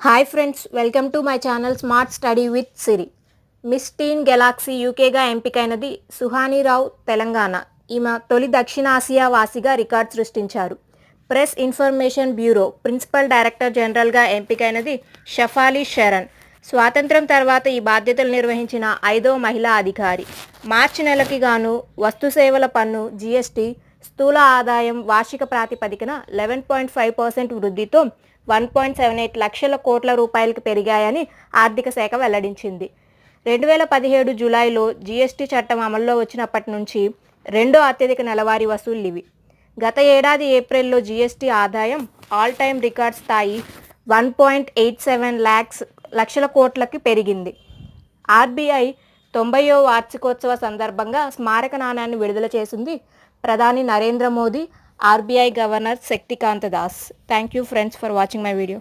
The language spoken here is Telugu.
Hi friends, welcome to my channel smart study with Siri. Miss teen galaxy యూకేగా ఎంపికైనది సుహానీరావు తెలంగాణ. ఈమె తొలి దక్షిణాసియా వాసిగా రికార్డ్ సృష్టించారు. Press information bureau principal director జనరల్గా ఎంపికైనది షఫాలి షరన్. స్వాతంత్రం తర్వాత ఈ బాధ్యతలు నిర్వహించిన 5వ మహిళా అధికారి. మార్చి నెలకి గాను వస్తుసేవల పన్ను జీఎస్టీ స్థూల ఆదాయం వార్షిక ప్రాతిపదికన 11.5% వృద్ధితో 1.78 లక్షల కోట్ల రూపాయలకు పెరిగాయని ఆర్థిక శాఖ వెల్లడించింది. 2017 జూలైలో జీఎస్టీ చట్టం అమల్లో వచ్చినప్పటి నుంచి రెండో అత్యధిక నెలవారీ వసూళ్లు ఇవి. గత ఏడాది ఏప్రిల్లో జీఎస్టీ ఆదాయం ఆల్ టైమ్ రికార్డ్ స్థాయి 1.87 లక్షల కోట్లకి పెరిగింది. ఆర్బీఐ 90వ వార్షికోత్సవ సందర్భంగా స్మారక నాణ్యాన్ని విడుదల చేసింది ప్రధాని Narendra Modi, RBI governor Shaktikanta Das. Thank you friends for watching my video.